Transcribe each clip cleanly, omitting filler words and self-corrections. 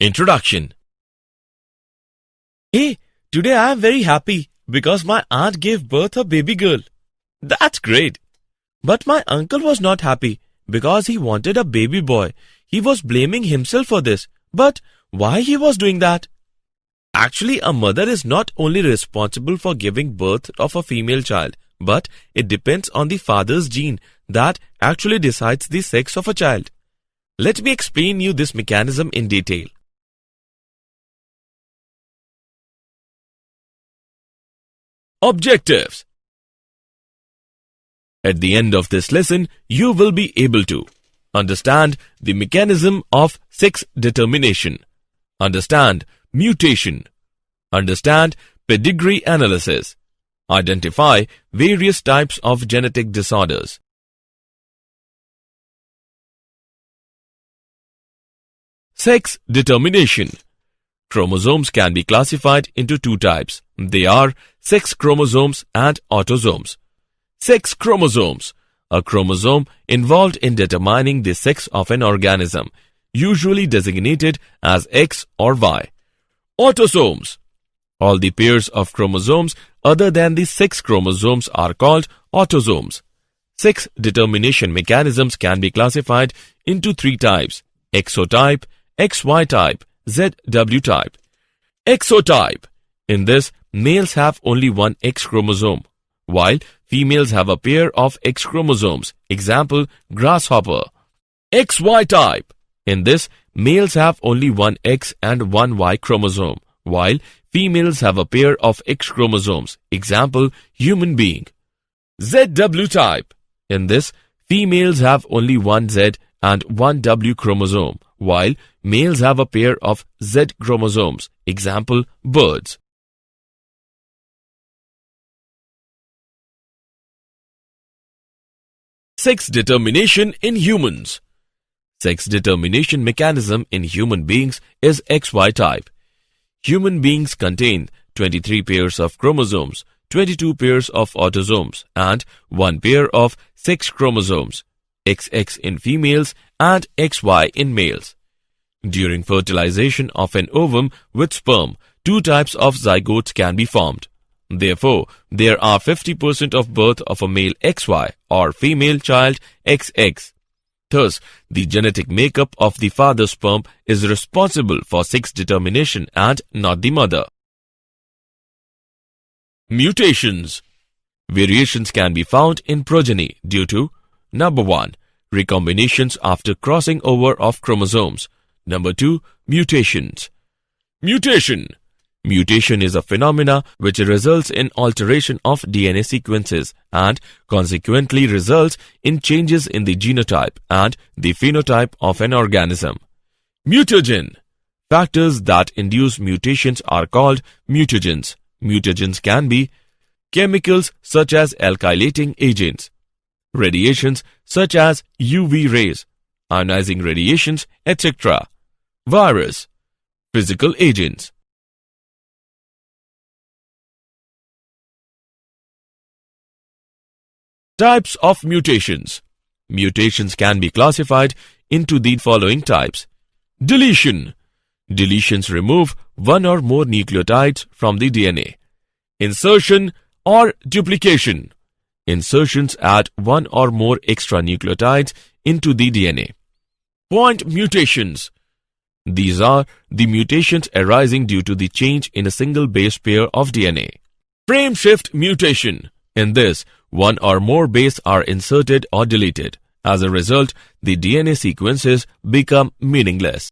Introduction. Hey, today I am very happy because my aunt gave birth a baby girl. That's great. But my uncle was not happy because he wanted a baby boy. He was blaming himself for this. But why he was doing that? Actually, a mother is not only responsible for giving birth of a female child, but it depends on the father's gene that actually decides the sex of a child. Let me explain you this mechanism in detail. Objectives. At the end of this lesson, you will be able to understand the mechanism of sex determination, understand mutation, understand pedigree analysis, identify various types of genetic disorders. Sex determination. Chromosomes can be classified into two types. They are sex chromosomes and autosomes. Sex chromosomes, a chromosome involved in determining the sex of an organism, usually designated as X or Y. Autosomes. All the pairs of chromosomes other than the sex chromosomes are called autosomes. Sex determination mechanisms can be classified into three types: exotype, XY type, ZW type. Exotype. In this, males have only one X chromosome, while females have a pair of X chromosomes. Example, grasshopper. XY type. In this, males have only one X and one Y chromosome, while females have a pair of X chromosomes. Example, human being. ZW type. In this, females have only one Z and one W chromosome, while males have a pair of Z chromosomes. Example, birds. Sex determination in humans. Sex determination mechanism in human beings is XY type. Human beings contain 23 pairs of chromosomes, 22 pairs of autosomes, and one pair of sex chromosomes, XX in females and XY in males. During fertilization of an ovum with sperm, two types of zygotes can be formed. Therefore, there are 50% of birth of a male XY or female child XX. Thus, the genetic makeup of the father's sperm is responsible for sex determination and not the mother. Mutations. Variations can be found in progeny due to: number 1, recombinations after crossing over of chromosomes. Number 2, mutations. Mutation. Mutation is a phenomena which results in alteration of DNA sequences and consequently results in changes in the genotype and the phenotype of an organism. Mutagen. Factors that induce mutations are called mutagens. Mutagens can be chemicals such as alkylating agents, radiations such as UV rays, ionizing radiations, etc. Virus. Physical agents. Types of mutations. Mutations can be classified into the following types. Deletion. Deletions remove one or more nucleotides from the DNA. Insertion or duplication. Insertions add one or more extra nucleotides into the DNA. Point mutations. These are the mutations arising due to the change in a single base pair of DNA. Frame shift mutation. In this, one or more bases are inserted or deleted. As a result, the DNA sequences become meaningless.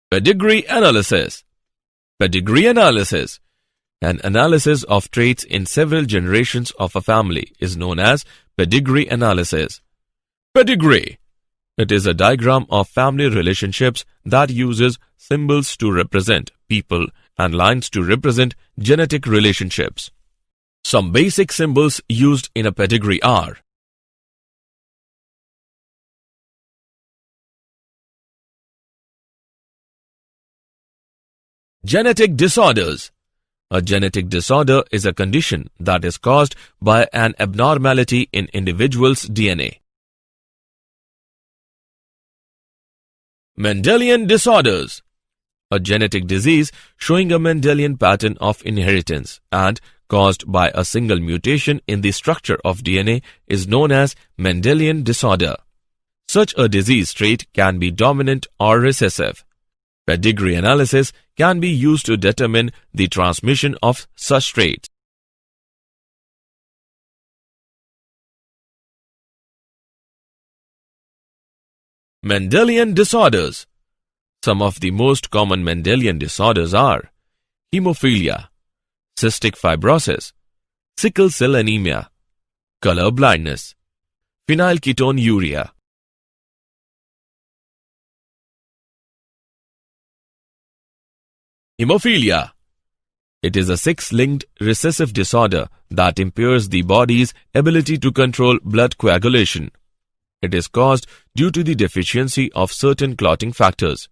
Pedigree analysis. Pedigree analysis. An analysis of traits in several generations of a family is known as pedigree analysis. Pedigree. It is a diagram of family relationships that uses symbols to represent people and lines to represent genetic relationships. Some basic symbols used in a pedigree are: genetic disorders. A genetic disorder is a condition that is caused by an abnormality in individual's DNA. Mendelian Disorders. A genetic disease showing a Mendelian pattern of inheritance and caused by a single mutation in the structure of DNA is known as Mendelian disorder. Such a disease trait can be dominant or recessive. Pedigree analysis can be used to determine the transmission of such traits. Mendelian disorders. Some of the most common Mendelian disorders are Haemophilia, Cystic Fibrosis, Sickle-cell Anemia, color blindness, Phenylketonuria. Haemophilia. It is a sex-linked recessive disorder that impairs the body's ability to control blood coagulation. It is caused due to the deficiency of certain clotting factors.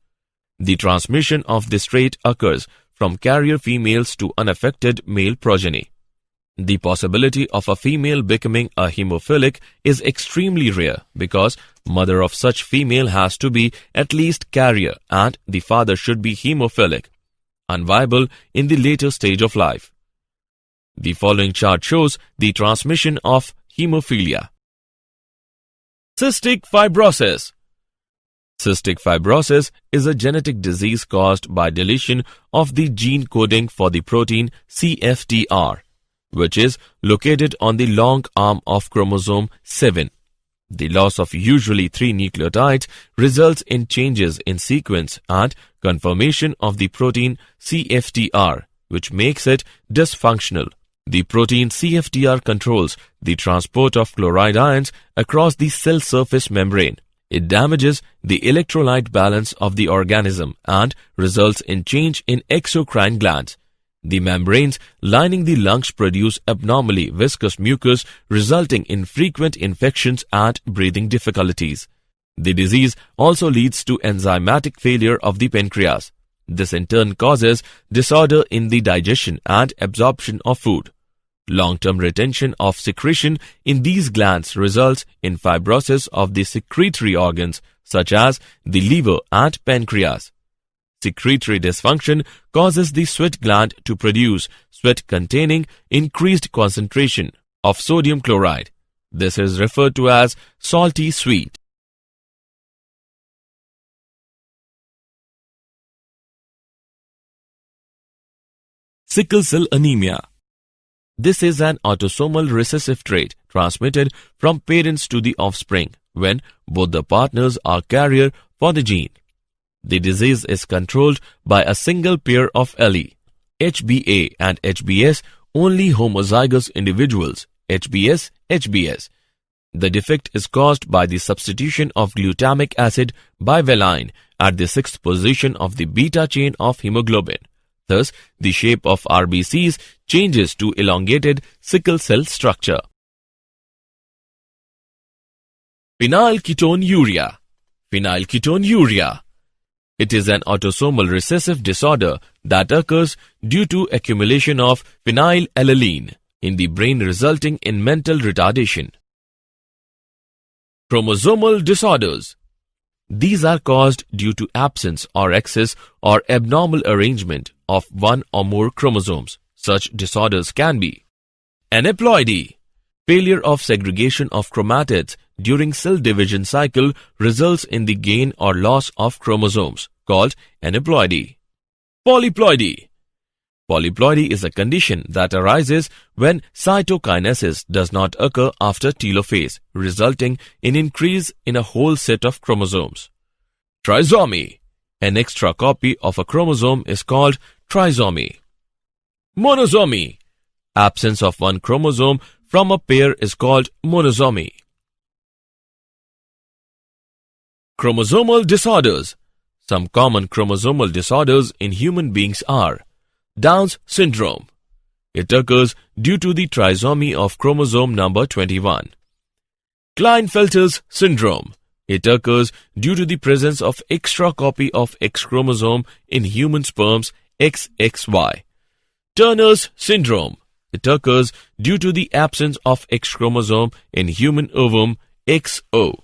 The transmission of this trait occurs from carrier females to unaffected male progeny. The possibility of a female becoming a hemophilic is extremely rare because mother of such female has to be at least carrier and the father should be hemophilic, unviable in the later stage of life. The following chart shows the transmission of hemophilia. Cystic fibrosis. Cystic fibrosis is a genetic disease caused by deletion of the gene coding for the protein CFTR, which is located on the long arm of chromosome 7. The loss of usually 3 nucleotides results in changes in sequence and conformation of the protein CFTR, which makes it dysfunctional. The protein CFTR controls the transport of chloride ions across the cell surface membrane. It damages the electrolyte balance of the organism and results in change in exocrine glands. The membranes lining the lungs produce abnormally viscous mucus, resulting in frequent infections and breathing difficulties. The disease also leads to enzymatic failure of the pancreas. This in turn causes disorder in the digestion and absorption of food. Long-term retention of secretion in these glands results in fibrosis of the secretory organs such as the liver and pancreas. Secretory dysfunction causes the sweat gland to produce sweat containing increased concentration of sodium chloride. This is referred to as salty sweat. Sickle-cell anemia. This is an autosomal recessive trait transmitted from parents to the offspring when both the partners are carrier for the gene. The disease is controlled by a single pair of allele, HBA and HBS, only homozygous individuals, HBS. The defect is caused by the substitution of glutamic acid bivaline at the 6th position of the beta chain of hemoglobin. Thus, the shape of RBCs changes to elongated sickle cell structure. Phenylketonuria. It is an autosomal recessive disorder that occurs due to accumulation of phenylalanine in the brain, resulting in mental retardation. Chromosomal disorders. These are caused due to absence or excess or abnormal arrangement of one or more chromosomes. Such disorders can be aneuploidy. Failure of segregation of chromatids during cell division cycle results in the gain or loss of chromosomes, called aneuploidy. Polyploidy. Polyploidy is a condition that arises when cytokinesis does not occur after telophase, resulting in increase in a whole set of chromosomes. Trisomy. An extra copy of a chromosome is called trisomy. Monosomy. Absence of one chromosome from a pair is called monosomy. Chromosomal disorders. Some common chromosomal disorders in human beings are Down's syndrome. It occurs due to the trisomy of chromosome number 21. Klinefelter's syndrome. It occurs due to the presence of extra copy of X chromosome in human sperms XXY. Turner's syndrome. It occurs due to the absence of X chromosome in human ovum XO.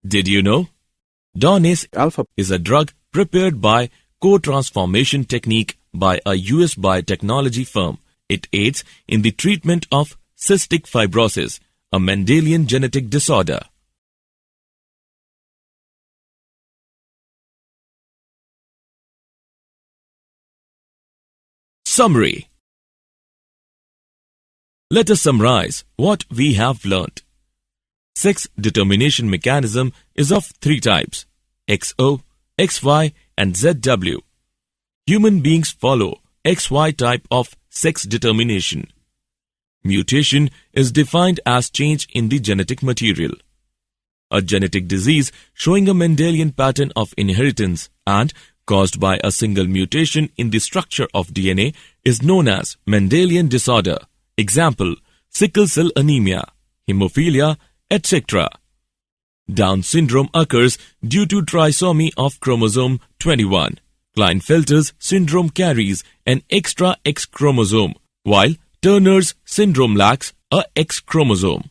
Did you know? Donase alpha is a drug prepared by co-transformation technique by a US biotechnology firm. It aids in the treatment of cystic fibrosis, a Mendelian genetic disorder. Summary. Let us summarize what we have learnt. Sex determination mechanism is of three types: XO, XY and ZW. Human beings follow XY type of sex determination. Mutation is defined as change in the genetic material. A genetic disease showing a Mendelian pattern of inheritance and caused by a single mutation in the structure of DNA is known as Mendelian disorder. Example: Sickle-cell Anemia, Haemophilia, etc. Down syndrome occurs due to trisomy of chromosome 21. Klinefelter's syndrome carries an extra X chromosome, while Turner's syndrome lacks a X chromosome.